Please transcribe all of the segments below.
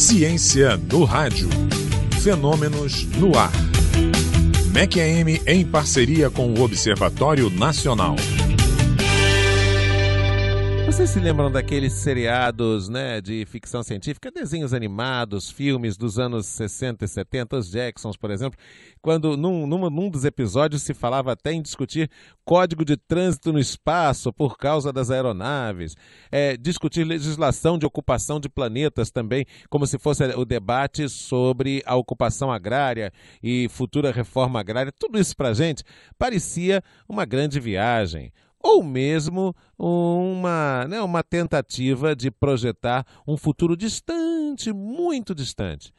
Ciência no rádio. Fenômenos no ar. MEC-AM em parceria com o Observatório Nacional. Vocês se lembram daqueles seriados, né, de ficção científica, desenhos animados, filmes dos anos 60 e 70, os Jacksons, por exemplo, quando num dos episódios se falava até em discutir código de trânsito no espaço por causa das aeronaves, discutir legislação de ocupação de planetas também, como se fosse o debate sobre a ocupação agrária e futura reforma agrária. Tudo isso pra gente parecia uma grande viagem. Ou mesmo uma tentativa de projetar um futuro distante, muito distante.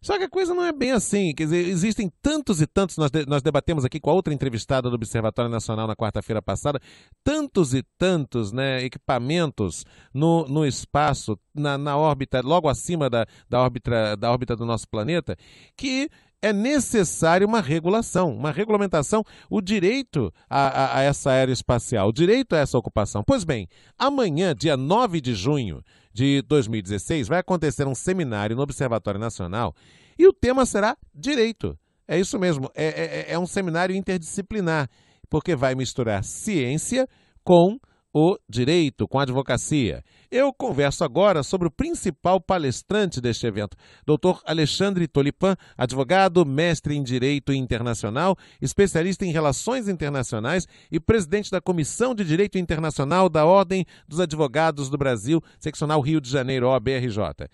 Só que a coisa não é bem assim. Quer dizer, existem tantos e tantos, nós debatemos aqui com a outra entrevistada do Observatório Nacional na quarta-feira passada, tantos e tantos, né, equipamentos no espaço, na órbita, logo acima da órbita do nosso planeta, que é necessária uma regulação, uma regulamentação, o direito a essa aeroespacial, o direito a essa ocupação. Pois bem, amanhã, dia 9 de junho de 2016, vai acontecer um seminário no Observatório Nacional e o tema será direito. É isso mesmo, é um seminário interdisciplinar, porque vai misturar ciência com o direito, com a advocacia. Eu converso agora sobre o principal palestrante deste evento, Dr. Alexandre Tolipan, advogado, mestre em Direito Internacional, especialista em Relações Internacionais e presidente da Comissão de Direito Internacional da Ordem dos Advogados do Brasil, seccional Rio de Janeiro, OAB-RJ.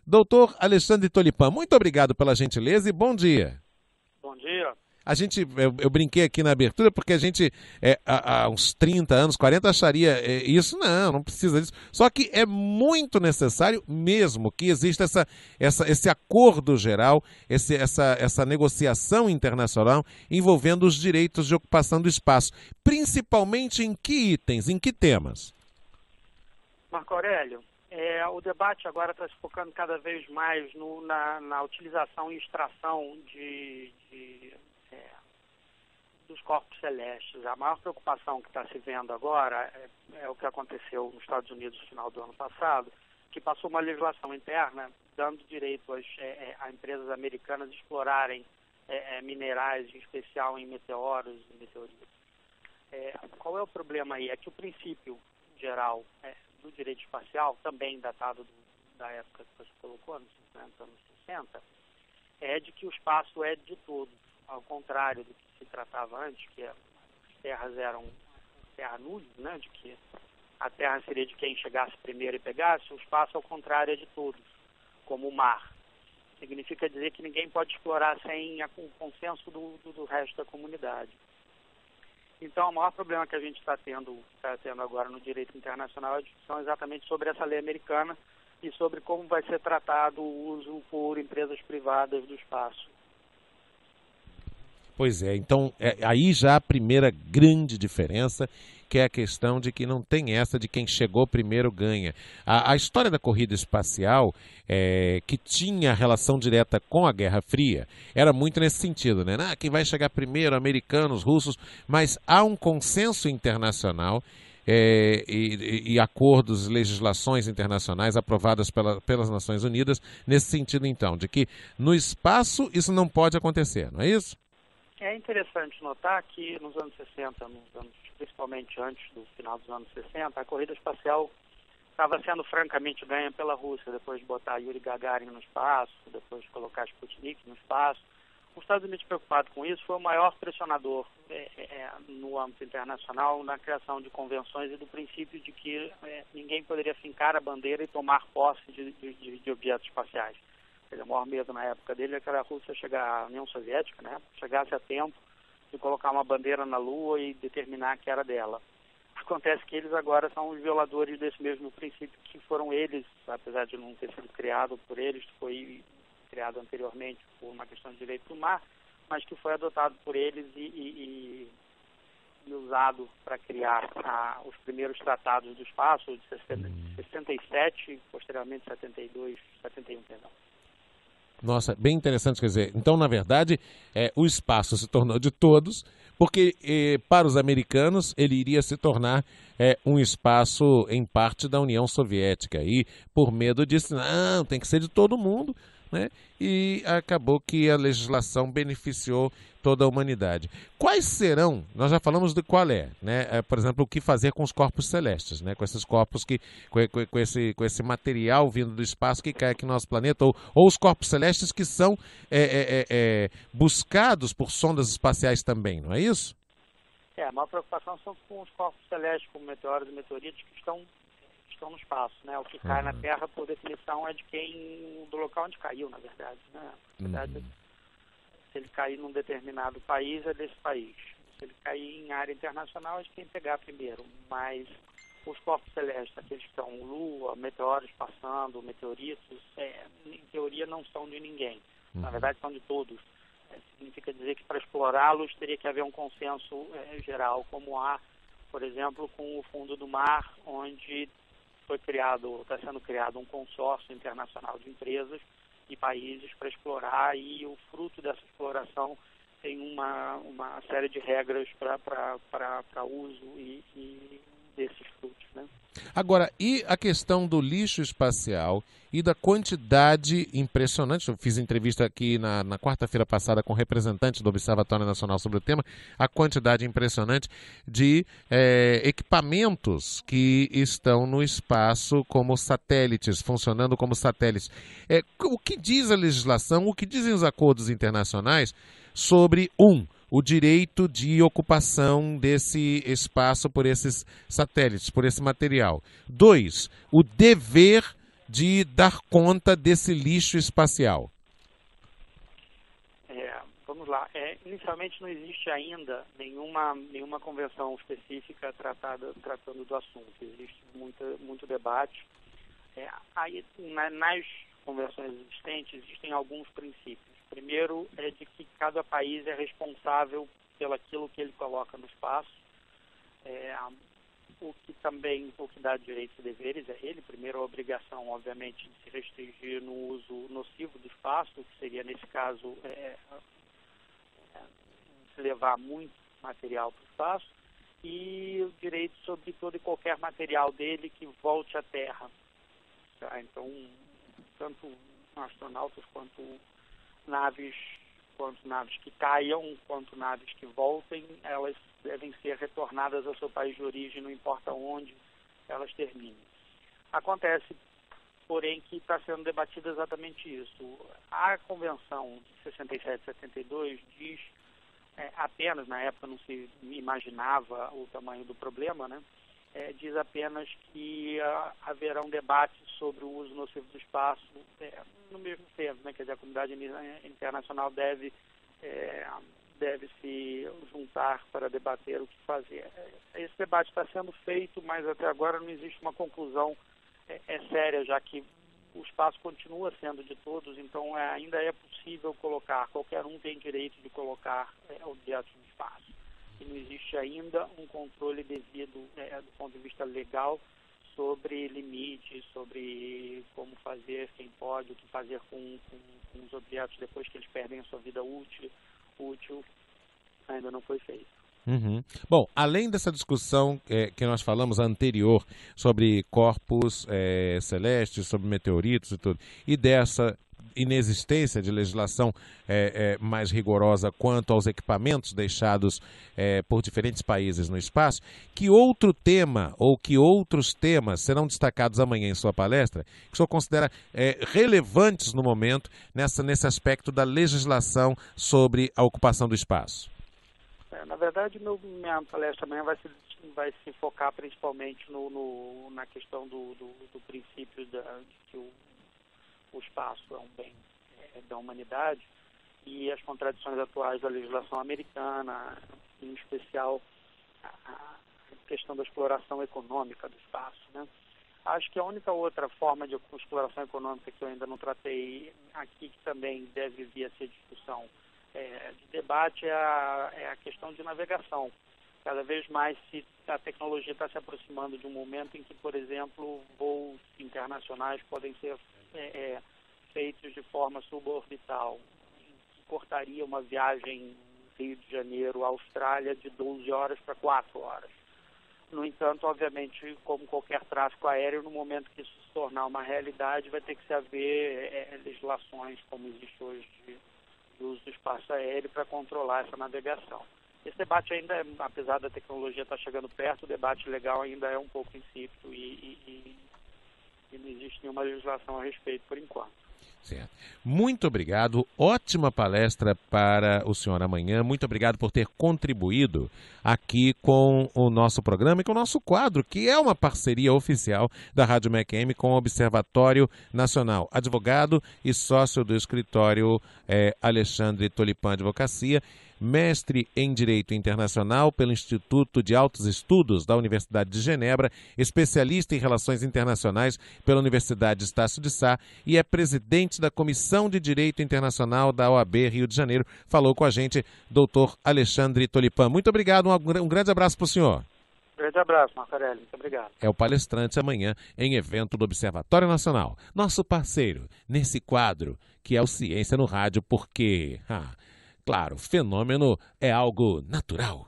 Dr. Alexandre Tolipan, muito obrigado pela gentileza e bom dia. Bom dia. Eu brinquei aqui na abertura porque a gente, há uns 30 anos, 40, acharia isso, não precisa disso. Só que é muito necessário mesmo que exista esse acordo geral, essa negociação internacional envolvendo os direitos de ocupação do espaço. Principalmente em que itens, em que temas? Marco Aurélio, o debate agora está se focando cada vez mais na utilização e extração dos corpos celestes. A maior preocupação que está se vendo agora é o que aconteceu nos Estados Unidos no final do ano passado, que passou uma legislação interna dando direito a empresas americanas explorarem minerais, em especial em meteoros e meteoritos. Qual é o problema aí? É que o princípio geral do direito espacial, também datado da época que você colocou, nos 50, anos 60, é de que o espaço é de todos, ao contrário do que se tratava antes, que as terras eram terra nulis, né, de que a terra seria de quem chegasse primeiro e pegasse, o espaço, ao contrário, é de todos, como o mar. Significa dizer que ninguém pode explorar sem o consenso do resto da comunidade. Então, o maior problema que a gente está tendo agora no direito internacional é a discussão exatamente sobre essa lei americana e sobre como vai ser tratado o uso por empresas privadas do espaço. Pois é, então aí já a primeira grande diferença, que é a questão de que não tem essa de quem chegou primeiro ganha. A história da corrida espacial, que tinha relação direta com a Guerra Fria, era muito nesse sentido, né? Quem vai chegar primeiro, americanos, russos, mas há um consenso internacional e acordos, legislações internacionais aprovadas pelas Nações Unidas nesse sentido, então, de que no espaço isso não pode acontecer, não é isso? É interessante notar que nos anos 60, principalmente antes do final dos anos 60, a corrida espacial estava sendo francamente ganha pela Rússia, depois de botar Yuri Gagarin no espaço, depois de colocar Sputnik no espaço. Os Estados Unidos, preocupado com isso, foi o maior pressionador no âmbito internacional na criação de convenções e do princípio de que ninguém poderia fincar a bandeira e tomar posse de objetos espaciais. O maior medo na época dele é que a Rússia a União Soviética, né, chegasse a tempo de colocar uma bandeira na Lua e determinar que era dela. Acontece que eles agora são os violadores desse mesmo princípio, que foram eles, apesar de não ter sido criado por eles, foi criado anteriormente por uma questão de direito do mar, mas que foi adotado por eles e usado para criar os primeiros tratados do espaço, de 67 e posteriormente 71, perdão. Nossa, bem interessante, quer dizer, então, na verdade, o espaço se tornou de todos, porque para os americanos ele iria se tornar um espaço, em parte, da União Soviética, e por medo disso, não, tem que ser de todo mundo, né? E acabou que a legislação beneficiou toda a humanidade. Quais serão, nós já falamos de qual né? Por exemplo, o que fazer com os corpos celestes, né? Com esses corpos com esse material vindo do espaço que cai aqui no nosso planeta, ou os corpos celestes que são buscados por sondas espaciais também, não é isso? A maior preocupação são com os corpos celestes, como meteoros e meteoritos, que estão no espaço, né? O que cai na Terra, por definição, é do local onde caiu, na verdade, né? Na verdade, se ele cair num determinado país, é desse país. Se ele cair em área internacional, é de quem pegar primeiro. Mas os corpos celestes, aqueles que estão Lua, meteoros passando, meteoritos, em teoria não são de ninguém. Na verdade, são de todos. Significa dizer que para explorá-los teria que haver um consenso geral, como há, por exemplo, com o fundo do mar, onde está sendo criado um consórcio internacional de empresas e países para explorar, e o fruto dessa exploração tem uma série de regras para uso e desses frutos, né? Agora, e a questão do lixo espacial e da quantidade impressionante? Eu fiz entrevista aqui na quarta-feira passada com representantes do Observatório Nacional sobre o tema, a quantidade impressionante de equipamentos que estão no espaço como satélites, funcionando como satélites. O que diz a legislação, o que dizem os acordos internacionais sobre, o direito de ocupação desse espaço por esses satélites, por esse material. 2, o dever de dar conta desse lixo espacial. Vamos lá. Inicialmente não existe ainda nenhuma convenção específica tratando do assunto. Existe muito debate. Aí, nas convenções existentes, existem alguns princípios. Primeiro é de que cada país é responsável pelaquilo que ele coloca no espaço, o que dá direitos e deveres é ele. Primeiro, a obrigação, obviamente, de se restringir no uso nocivo do espaço, que seria, nesse caso, se levar muito material para o espaço, e o direito sobre todo e qualquer material dele que volte à Terra. Tá? Então, tanto astronautas quanto naves que caiam, quanto naves que voltem, elas devem ser retornadas ao seu país de origem, não importa onde elas terminem. Acontece, porém, que está sendo debatido exatamente isso. A Convenção de 67 e 72 diz apenas, na época não se imaginava o tamanho do problema, né? Diz apenas que haverá um debate sobre o uso nocivo do espaço no mesmo tempo, né? Quer dizer, a comunidade internacional deve se juntar para debater o que fazer. Esse debate está sendo feito, mas até agora não existe uma conclusão séria, já que o espaço continua sendo de todos, então ainda é possível colocar, qualquer um tem direito de colocar objetos no espaço. E não existe ainda um controle devido, do ponto de vista legal, sobre limites, sobre como fazer, quem pode, o que fazer com os objetos depois que eles perdem a sua vida útil, ainda não foi feito. Uhum. Bom, além dessa discussão que nós falamos anterior sobre corpos celestes, sobre meteoritos e tudo, e dessa inexistência de legislação mais rigorosa quanto aos equipamentos deixados por diferentes países no espaço, que outro tema ou que outros temas serão destacados amanhã em sua palestra, que o senhor considera relevantes no momento nesse aspecto da legislação sobre a ocupação do espaço? Na verdade, minha palestra amanhã vai se focar principalmente na questão do princípio de que o espaço é um bem da humanidade e as contradições atuais da legislação americana, em especial a questão da exploração econômica do espaço, né? Acho que a única outra forma de exploração econômica que eu ainda não tratei aqui, que também deve vir a ser discussão de debate, é a questão de navegação. Cada vez mais a tecnologia está se aproximando de um momento em que, por exemplo, voos internacionais podem ser feitos de forma suborbital, que cortaria uma viagem Rio de Janeiro, Austrália, de 12 horas para 4 horas. No entanto, obviamente, como qualquer tráfego aéreo, no momento que isso se tornar uma realidade, vai ter que se haver legislações, como existe hoje, de uso do espaço aéreo para controlar essa navegação. Esse debate ainda, apesar da tecnologia estar chegando perto, o debate legal ainda é um pouco insípido e não existe nenhuma legislação a respeito por enquanto. Certo. Muito obrigado. Ótima palestra para o senhor amanhã. Muito obrigado por ter contribuído aqui com o nosso programa e com o nosso quadro, que é uma parceria oficial da Rádio MEC-AM com o Observatório Nacional. Advogado e sócio do escritório Alexandre Tolipan Advocacia, mestre em Direito Internacional pelo Instituto de Altos Estudos da Universidade de Genebra, especialista em Relações Internacionais pela Universidade Estácio de Sá e é presidente da Comissão de Direito Internacional da OAB Rio de Janeiro. Falou com a gente, doutor Alexandre Tolipan. Muito obrigado, um grande abraço para o senhor. Grande abraço, Marcarelli. Muito obrigado. É o palestrante amanhã em evento do Observatório Nacional. Nosso parceiro nesse quadro, que é o Ciência no Rádio, porque... claro, fenômeno é algo natural.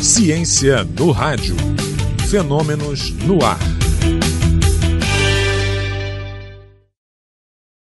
Ciência no Rádio. Fenômenos no ar.